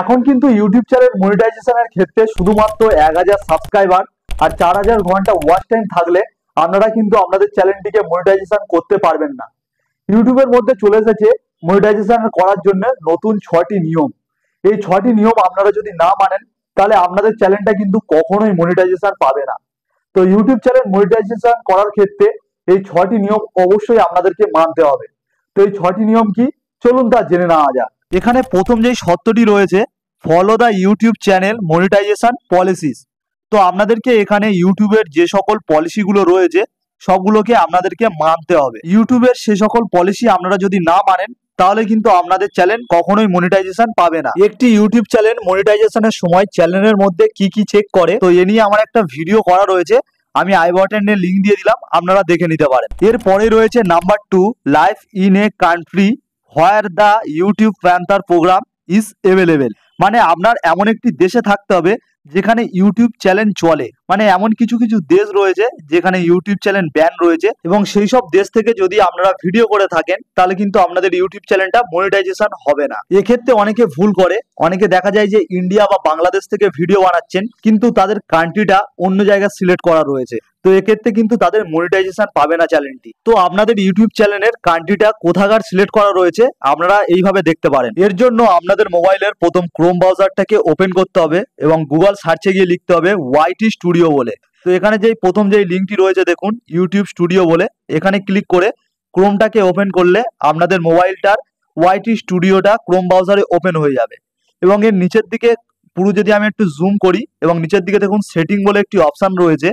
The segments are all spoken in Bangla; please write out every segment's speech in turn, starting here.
এখন কিন্তু ইউটিউব চ্যানেল মনিটাইজেশনের ক্ষেত্রে শুধুমাত্র 1000 সাবস্ক্রাইবার আর 4000 ঘন্টা ওয়াচ টাইম থাকলে আপনারা কিন্তু আপনাদের চ্যানেলটিকে মনিটাইজেশন করতে পারবেন না। ইউটিউবের মধ্যে চলে এসেছে মনিটাইজেশন করার জন্য নতুন 6টি নিয়ম। এই 6টি নিয়ম আপনারা যদি না মানেন তাহলে আপনাদের চ্যানেলটা কিন্তু কখনোই মনিটাইজেশন পাবে না। তো ইউটিউব চ্যানেল মনিটাইজেশন করার ক্ষেত্রে এই 6টি নিয়ম অবশ্যই আপনাদেরকে মানতে হবে। তো এই 6টি নিয়ম কি, চলুন তা জেনে নেওয়া যাক। এখানে প্রথম যেই শর্তটি রয়েছে, follow the YouTube channel monetization policies. তো আপনাদেরকে এখানে ইউটিউবের যে সকল পলিসিগুলো রয়েছে সবগুলোকে আপনাদেরকে মানতে হবে। ইউটিউবের সে সকল পলিসি আপনারা যদি না মানেন তাহলে কিন্তু আপনাদের চ্যানেল কখনোই মনিটাইজেশন পাবে না। একটি ইউটিউব চ্যানেল মনিটাইজেশনের সময় চ্যানেলের মধ্যে কি কি চেক করে, তো এ নিয়ে আমার একটা ভিডিও করা রয়েছে, আমি আই বাটনের লিঙ্ক দিয়ে দিলাম, আপনারা দেখে নিতে পারেন। এরপরে রয়েছে number 2, life in a country where the YouTube panther programme is available. মানে আপনার এমন একটি দেশে থাকতে হবে যেখানে ইউটিউব চ্যানেল চলে। মানে এমন কিছু কিছু দেশ রয়েছে যেখানে ইউটিউব চ্যানেল ব্যান রয়েছে, এবং সেই সব দেশ থেকে যদি আপনারা ভিডিও করে থাকেন তাহলে কিন্তু আপনাদের ইউটিউব চ্যানেলটা মনিটাইজেশন হবে না। এক্ষেত্রে অনেকে ভুল করে, অনেকে দেখা যায় যে ইন্ডিয়া বা বাংলাদেশ থেকে ভিডিও বানাচ্ছেন কিন্তু তাদের কান্ট্রিটা অন্য জায়গায় সিলেক্ট করা রয়েছে, তো এক্ষেত্রে কিন্তু তাদের মনিটাইজেশন পাবে না চ্যানেলটি। তো আপনাদের ইউটিউব চ্যানেলের কান্ট্রিটা কোথাকার সিলেক্ট করা রয়েছে আপনারা এইভাবে দেখতে পারেন। এর জন্য আপনাদের মোবাইলের প্রথম ক্রোম ব্রাউজারটাকে ওপেন করতে হবে এবং গুগল সার্চে গিয়ে লিখতে হবে ওয়াইটি স্টুডিও বলে। তো এখানে যেই প্রথম যেই লিঙ্কটি রয়েছে দেখুন ইউটিউব স্টুডিও বলে, এখানে ক্লিক করে ক্রোমটাকে ওপেন করলে আপনাদের মোবাইলটার ওয়াইটি স্টুডিওটা ক্রোম ব্রাউজারে ওপেন হয়ে যাবে। এবং এর নিচের দিকে পুরো যদি আমি একটু জুম করি এবং নিচের দিকে দেখুন সেটিং বলে একটি অপশন রয়েছে,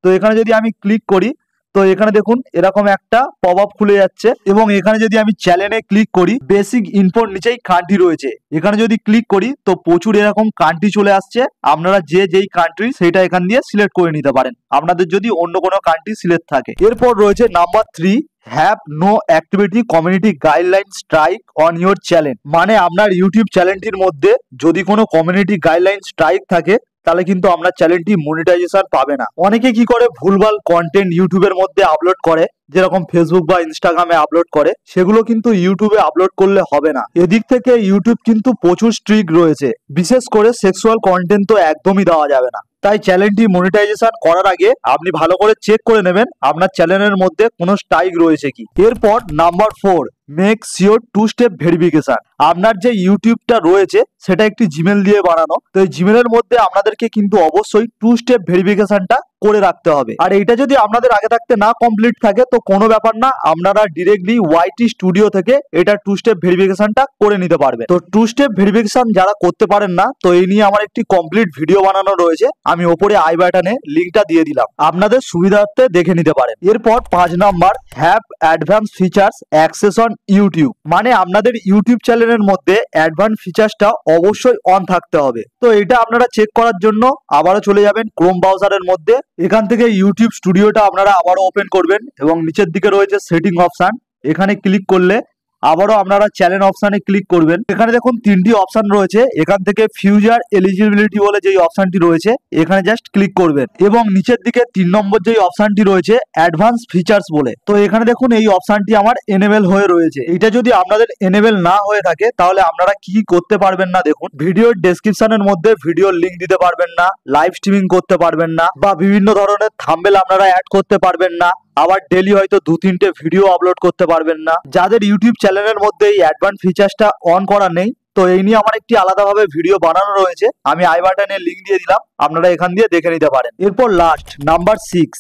তো এখানে যদি আমি ক্লিক করি তো এখানে দেখুন এরকম একটা পপ আপ খুলে যাচ্ছে, এবং এখানে যদি আমি চ্যানেলে ক্লিক করি বেসিক ইনফোর নিচেই কান্ট্রি রয়েছে, এখানে যদি ক্লিক করি তো প্রচুর এরকম কান্ট্রি চলে আসছে। আপনারা যেই কান্ট্রি সেটা এখান দিয়ে সিলেক্ট করে নিতে পারেন আপনাদের যদি অন্য কোনো কান্ট্রি সিলেক্ট থাকে। এরপর রয়েছে number 3, have no activity community guideline strike on your channel. মানে আপনার ইউটিউব চ্যানেলটির মধ্যে যদি কোনো কমিউনিটি গাইডলাইন স্ট্রাইক থাকে তাহলে কিন্তু আপনার চ্যানেলটি মনিটাইজেশন পাবে না। অনেকে কি করে ভুলভাল কন্টেন্ট ইউটিউবের মধ্যে আপলোড করে, যেরকম ফেসবুক বা ইনস্টাগ্রামে আপলোড করে, সেগুলো কিন্তু ইউটিউবে আপলোড করলে হবে না। এদিক থেকে ইউটিউব কিন্তু প্রচুর স্ট্রিক্ট রয়েছে, বিশেষ করে সেক্সুয়াল কন্টেন্ট তো একদমই দেওয়া যাবে না। তাই চ্যানেলটি মনিটাইজেশন করার আগে আপনি ভালো করে চেক করে নেবেন আপনার চ্যানেলের মধ্যে কোনো স্ট্রাইক রয়েছে কি। এরপর number 4, make sure 2 step verification. আপনার যে ইউটিউবটা রয়েছে সেটা একটি জিমেল দিয়ে বানানো, তো এই জিমেলের মধ্যে আপনাদেরকে কিন্তু অবশ্যই 2 স্টেপ ভেরিফিকেশনটা করে রাখতে হবে। আর এটা যদি আপনাদের আগে থাকতে না কমপ্লিট থাকে তো কোনো ব্যাপার না, আপনারা ডিরেক্টলি ওয়াইটি স্টুডিও থেকে এটা 2 স্টেপ ভেরিফিকেশনটা করে নিতে পারবেন। তো 2 স্টেপ ভেরিফিকেশন যারা করতে পারেন না, তো এই নিয়ে আমার একটি কমপ্লিট ভিডিও বানানো রয়েছে, আমি ওপরে আই বাটনে লিঙ্কটা দিয়ে দিলাম, আপনাদের সুবিধার্থে দেখে নিতে পারেন। এরপর 5 number, have advance features access on YouTube. মানে আপনাদের ইউটিউব চ্যানেলের মধ্যে অ্যাডভান্স ফিচার্সটা অবশ্যই অন থাকতে হবে। তো এটা আপনারা চেক করার জন্য আবারও চলে যাবেন ক্রোম ব্রাউজারের মধ্যে, এখান থেকে ইউটিউব স্টুডিওটা আপনারা আবারও ওপেন করবেন এবং নিচের দিকে রয়েছে সেটিং অপশন, এখানে ক্লিক করলে আবারও আপনারা চ্যানেল অপশানে ক্লিক করবেন। এখানে দেখুন 3টি অপশন রয়েছে, এখান থেকে ফিউচার এলিজিবিলিটি বলে যেই অপশনটি রয়েছে এখানে জাস্ট ক্লিক করবেন, এবং নিচের দিকে 3 নম্বর যেই অপশনটি রয়েছে অ্যাডভান্স ফিচার্স বলে, তো এখানে দেখুন এই অপশনটি আমার এনেবেল হয়ে রয়েছে। এটা যদি আপনাদের এনেবেল না হয়ে থাকে তাহলে আপনারা কি করতে পারবেন না, দেখুন ভিডিওর ডেসক্রিপশনের মধ্যে ভিডিওর লিঙ্ক দিতে পারবেন না, লাইভ স্ট্রিমিং করতে পারবেন না, বা বিভিন্ন ধরনের থাম্বনেল আপনারা অ্যাড করতে পারবেন না, আবার ডেলি হয়তো 2-3টে ভিডিও আপলোড করতে পারবেন না। যাদের ইউটিউব চ্যানেলের মধ্যে এই অ্যাডভান্স ফিচার্সটা অন করা নেই, তো এই নিয়ে আমার একটি আলাদাভাবে ভিডিও বানানো রয়েছে, আমি আই বাটনে লিঙ্ক দিয়ে দিলাম, আপনারা এখান দিয়ে দেখে নিতে পারেন। এরপর last number 6,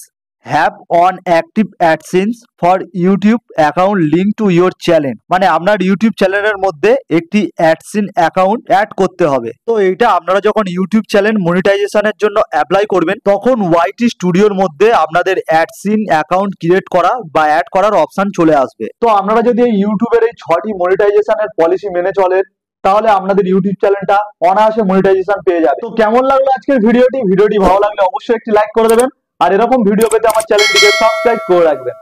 have on active AdSense for YouTube account link to your channel. মানে আপনার ইউটিউব চ্যানেলের মধ্যে একটি অ্যাডসেন্স অ্যাকাউন্ট অ্যাড করতে হবে। তো এটা আপনারা যখন ইউটিউব চ্যানেল মনিটাইজেশনের জন্য অ্যাপ্লাই করবেন তখন ওয়াইটি স্টুডিওর মধ্যে আপনাদের অ্যাডসেন্স অ্যাকাউন্ট ক্রিয়েট করা বা অ্যাড করার অপশন চলে আসবে। তো আপনারা যদি এই ইউটিউবের এই 6টি মনিটাইজেশনের পলিসি মেনে চলেন তাহলে আপনাদের ইউটিউব চ্যানেলটা অনায়াসে মনিটাইজেশন পেয়ে যাবে। তো কেমন লাগলো আজকের ভিডিওটি ভালো লাগলে অবশ্যই একটি লাইক করে দেবেন, আর এরকম ভিডিও পেতে আমার চ্যানেলটিকে সাবস্ক্রাইব করে রাখবেন।